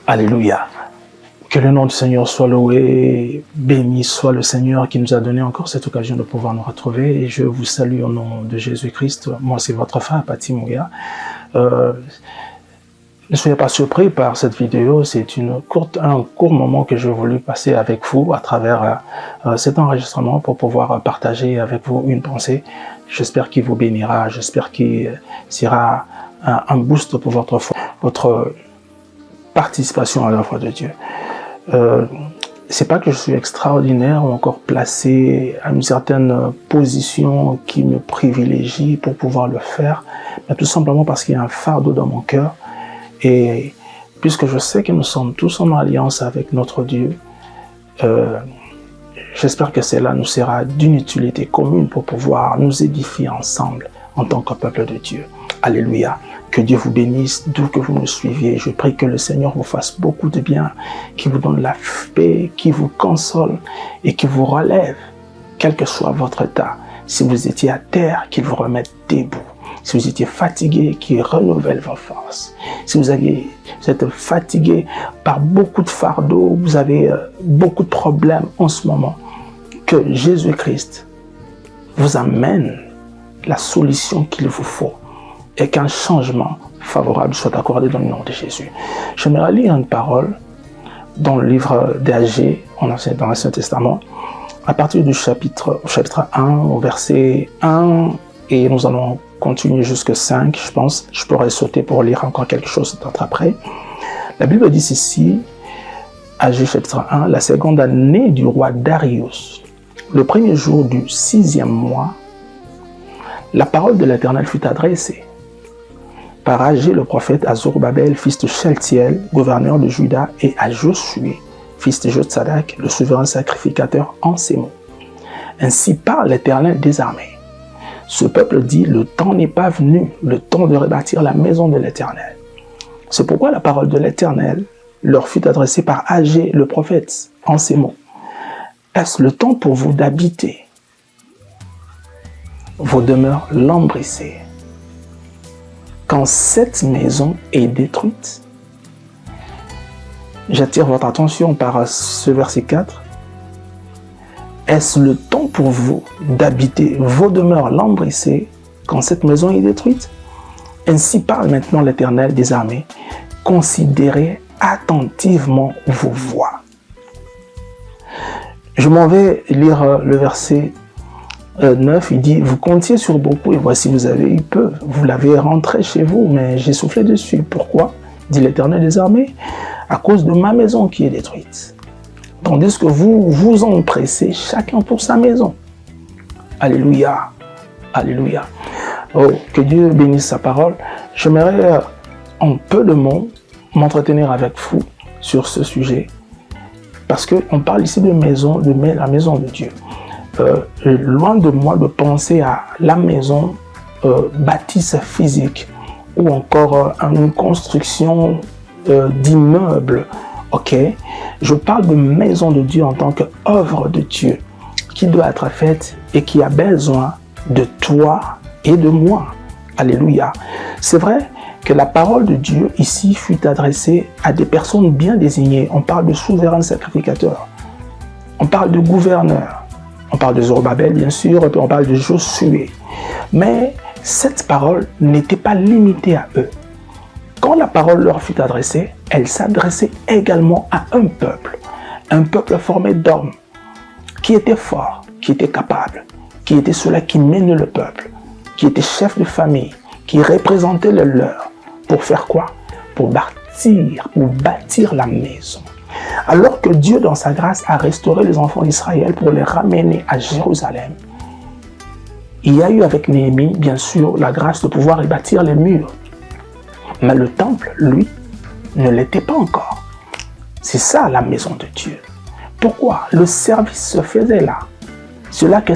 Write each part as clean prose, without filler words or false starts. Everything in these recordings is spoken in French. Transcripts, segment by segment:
Alléluia. Que le nom du Seigneur soit loué, béni soit le Seigneur qui nous a donné encore cette occasion de pouvoir nous retrouver. Et je vous salue au nom de Jésus-Christ. Moi, c'est votre frère, Pati Mouya. Ne soyez pas surpris par cette vidéo. C'est un court moment que j'ai voulu passer avec vous à travers cet enregistrement pour pouvoir partager avec vous une pensée. J'espère qu'il vous bénira. J'espère qu'il sera un boost pour votre participation à l'œuvre de Dieu. C'est pas que je suis extraordinaire ou encore placé à une certaine position qui me privilégie pour pouvoir le faire, mais tout simplement parce qu'il y a un fardeau dans mon cœur. Et puisque je sais que nous sommes tous en alliance avec notre Dieu, j'espère que cela nous sera d'une utilité commune pour pouvoir nous édifier ensemble en tant que peuple de Dieu. Alléluia. Que Dieu vous bénisse d'où que vous me suiviez. Je prie que le Seigneur vous fasse beaucoup de bien, qu'il vous donne la paix, qu'il vous console et qu'il vous relève, quel que soit votre état. Si vous étiez à terre, qu'il vous remette debout. Si vous étiez fatigué, qu'il renouvelle vos forces. Si vous êtes fatigué par beaucoup de fardeaux, vous avez beaucoup de problèmes en ce moment, que Jésus-Christ vous amène la solution qu'il vous faut et qu'un changement favorable soit accordé dans le nom de Jésus. J'aimerais lire une parole dans le livre d'Agé, dans l'Ancien Testament, à partir du chapitre 1, au verset 1, et nous allons continuer jusqu'à 5, je pense. Je pourrais sauter pour lire encore quelque chose d'autre après. La Bible dit ceci, Agé chapitre 1, la seconde année du roi Darius, le premier jour du 6e mois, la parole de l'Éternel fut adressée par Agé le prophète à Zorobabel, fils de Sheltiel, gouverneur de Juda, et à Josué, fils de Jotsadak, le souverain sacrificateur, en ces mots. Ainsi parle l'Éternel des armées. Ce peuple dit, le temps n'est pas venu, le temps de rebâtir la maison de l'Éternel. C'est pourquoi la parole de l'Éternel leur fut adressée par Agé le prophète, en ces mots. Est-ce le temps pour vous d'habiter vos demeures lambrissées, quand cette maison est détruite? J'attire votre attention par ce verset 4. Est-ce le temps pour vous d'habiter vos demeures lambrissées quand cette maison est détruite? Ainsi parle maintenant l'Éternel des armées. Considérez attentivement vos voies. Je m'en vais lire le verset 9, il dit, vous comptiez sur beaucoup et voici vous avez eu peu. Vous l'avez rentré chez vous, mais j'ai soufflé dessus. Pourquoi? Dit l'Éternel des armées. À cause de ma maison qui est détruite. Tandis que vous vous empressez chacun pour sa maison. Alléluia. Alléluia. Oh, que Dieu bénisse sa parole. J'aimerais en peu de mots m'entretenir avec vous sur ce sujet. Parce qu'on parle ici de maison, de la maison de Dieu. Loin de moi de penser à la maison bâtisse physique ou encore une construction d'immeubles. Ok, je parle de maison de Dieu en tant qu'œuvre de Dieu qui doit être faite et qui a besoin de toi et de moi. Alléluia. C'est vrai que la parole de Dieu ici fut adressée à des personnes bien désignées. On parle de souverain sacrificateur, on parle de gouverneur. On parle de Zorobabel, bien sûr, et puis on parle de Josué. Mais cette parole n'était pas limitée à eux. Quand la parole leur fut adressée, elle s'adressait également à un peuple formé d'hommes, qui étaient forts, qui étaient capables, qui étaient ceux-là qui mènent le peuple, qui étaient chefs de famille, qui représentaient le leur. Pour faire quoi? Pour bâtir la maison. Alors que Dieu, dans sa grâce, a restauré les enfants d'Israël pour les ramener à Jérusalem, il y a eu avec Néhémie, bien sûr, la grâce de pouvoir y bâtir les murs. Mais le temple, lui, ne l'était pas encore. C'est ça la maison de Dieu. Pourquoi? Le service se faisait là. C'est là que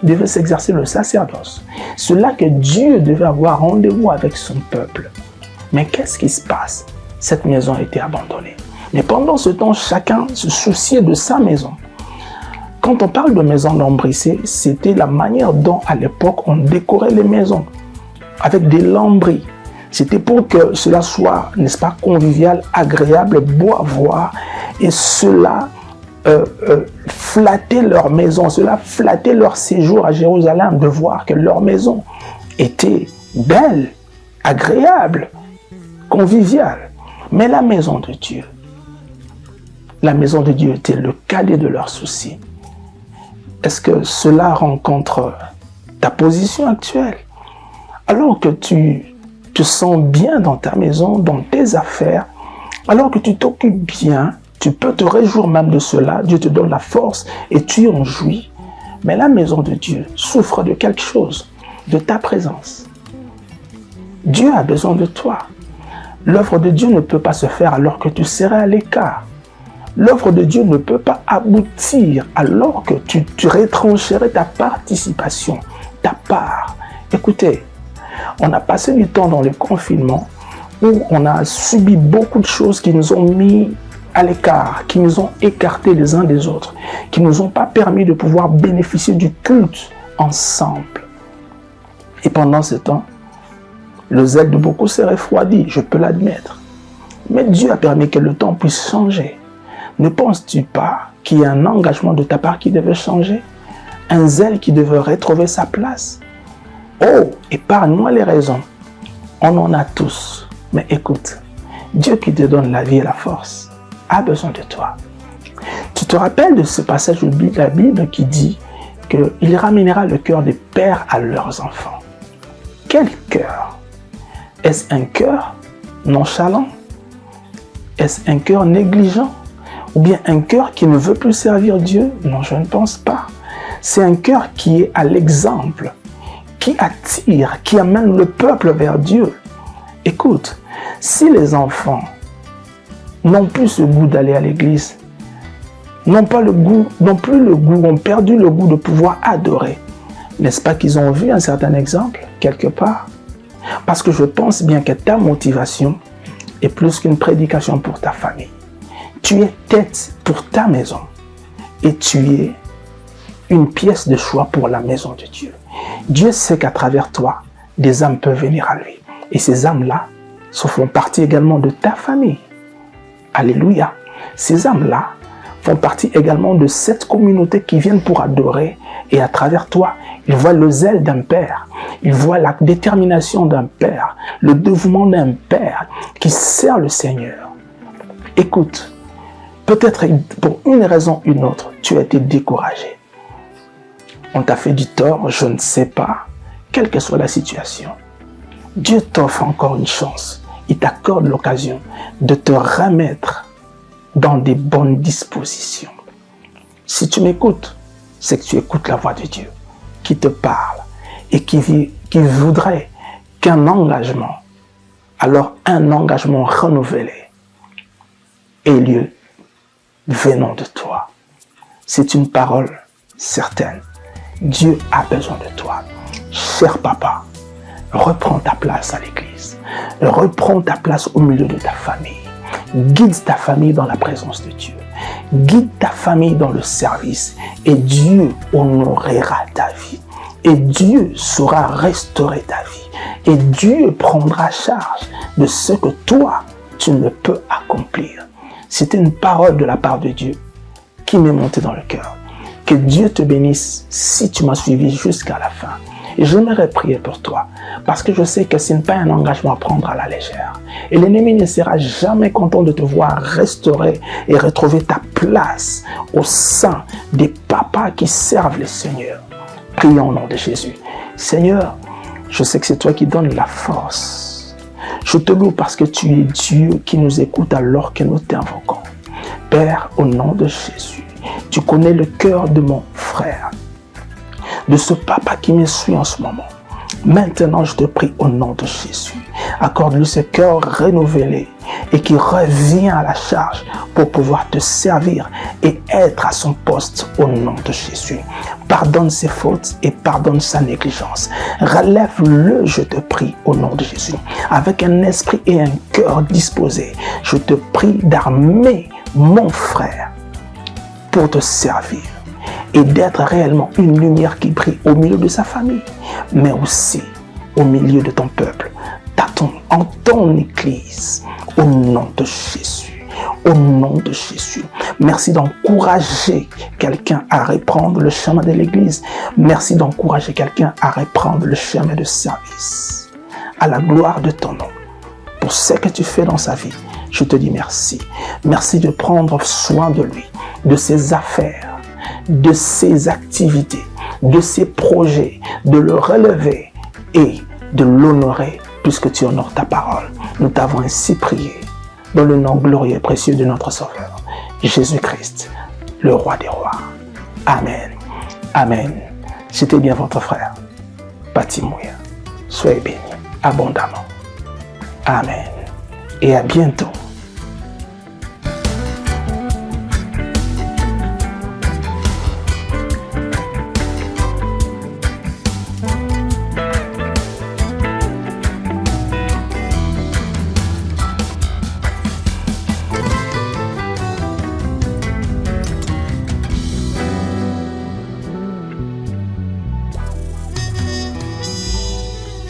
devait s'exercer le sacerdoce. C'est là que Dieu devait avoir rendez-vous avec son peuple. Mais qu'est-ce qui se passe? Cette maison a été abandonnée. Mais pendant ce temps, chacun se souciait de sa maison. Quand on parle de maison lambrissée, c'était la manière dont, à l'époque, on décorait les maisons avec des lambris. C'était pour que cela soit, n'est-ce pas, convivial, agréable, beau à voir. Et cela flattait leur maison, cela flattait leur séjour à Jérusalem, de voir que leur maison était belle, agréable, conviviale. Mais la maison de Dieu était le cadet de leurs soucis. Est-ce que cela rencontre ta position actuelle? Alors que tu te sens bien dans ta maison, dans tes affaires, alors que tu t'occupes bien, tu peux te réjouir même de cela, Dieu te donne la force et tu en jouis. Mais la maison de Dieu souffre de quelque chose, de ta présence. Dieu a besoin de toi. L'œuvre de Dieu ne peut pas se faire alors que tu serais à l'écart. L'œuvre de Dieu ne peut pas aboutir alors que tu retrancherais ta participation, ta part. Écoutez, on a passé du temps dans le confinement où on a subi beaucoup de choses qui nous ont mis à l'écart, qui nous ont écartés les uns des autres, qui ne nous ont pas permis de pouvoir bénéficier du culte ensemble. Et pendant ce temps, le zèle de beaucoup s'est refroidi, je peux l'admettre. Mais Dieu a permis que le temps puisse changer. Ne penses-tu pas qu'il y a un engagement de ta part qui devait changer? Un zèle qui devait retrouver sa place? Oh, épargne-moi les raisons. On en a tous. Mais écoute, Dieu qui te donne la vie et la force a besoin de toi. Tu te rappelles de ce passage de la Bible qui dit qu'il ramènera le cœur des pères à leurs enfants. Quel cœur? Est-ce un cœur nonchalant? Est-ce un cœur négligent? Ou bien un cœur qui ne veut plus servir Dieu? Non, je ne pense pas. C'est un cœur qui est à l'exemple, qui attire, qui amène le peuple vers Dieu. Écoute, si les enfants n'ont plus ce goût d'aller à l'église, n'ont plus le goût, ont perdu le goût de pouvoir adorer, n'est-ce pas qu'ils ont vu un certain exemple quelque part? Parce que je pense bien que ta motivation est plus qu'une prédication pour ta famille. Tu es tête pour ta maison et tu es une pièce de choix pour la maison de Dieu. Dieu sait qu'à travers toi, des âmes peuvent venir à lui. Et ces âmes-là font partie également de ta famille. Alléluia. Ces âmes-là font partie également de cette communauté qui viennent pour adorer. Et à travers toi, ils voient le zèle d'un père. Ils voient la détermination d'un père, le dévouement d'un père qui sert le Seigneur. Écoute, peut-être pour une raison ou une autre, tu as été découragé. On t'a fait du tort, je ne sais pas, quelle que soit la situation. Dieu t'offre encore une chance. Il t'accorde l'occasion de te remettre dans des bonnes dispositions. Si tu m'écoutes, c'est que tu écoutes la voix de Dieu qui te parle et qui voudrait qu'un engagement, alors un engagement renouvelé, ait lieu venant de toi. C'est une parole certaine. Dieu a besoin de toi. Cher papa, reprends ta place à l'église. Reprends ta place au milieu de ta famille. Guide ta famille dans la présence de Dieu. Guide ta famille dans le service. Et Dieu honorera ta vie. Et Dieu saura restaurer ta vie. Et Dieu prendra charge de ce que toi, tu ne peux accomplir. C'était une parole de la part de Dieu qui m'est montée dans le cœur. Que Dieu te bénisse si tu m'as suivi jusqu'à la fin. Et j'aimerais prier pour toi, parce que je sais que ce n'est pas un engagement à prendre à la légère. Et l'ennemi ne sera jamais content de te voir restaurer et retrouver ta place au sein des papas qui servent le Seigneur. Prions au nom de Jésus. Seigneur, je sais que c'est toi qui donnes la force. Je te loue parce que tu es Dieu qui nous écoute alors que nous t'invoquons. Père, au nom de Jésus, tu connais le cœur de mon frère, de ce papa qui me suit en ce moment. Maintenant, je te prie au nom de Jésus. Accorde-lui ce cœur renouvelé et qui revient à la charge pour pouvoir te servir et être à son poste au nom de Jésus. Pardonne ses fautes et pardonne sa négligence. Relève-le, je te prie, au nom de Jésus. Avec un esprit et un cœur disposés, je te prie d'armer mon frère pour te servir et d'être réellement une lumière qui brille au milieu de sa famille, mais aussi au milieu de ton peuple, en ton Église, au nom de Jésus. Au nom de Jésus. Merci d'encourager quelqu'un à reprendre le chemin de l'Église. Merci d'encourager quelqu'un à reprendre le chemin de service. À la gloire de ton nom. Pour ce que tu fais dans sa vie, je te dis merci. Merci de prendre soin de lui, de ses affaires, de ses activités, de ses projets, de le relever et de l'honorer puisque tu honores ta parole. Nous t'avons ainsi prié dans le nom glorieux et précieux de notre Sauveur, Jésus-Christ, le Roi des Rois. Amen. Amen. C'était bien votre frère, Paty Mouya. Soyez bénis abondamment. Amen. Et à bientôt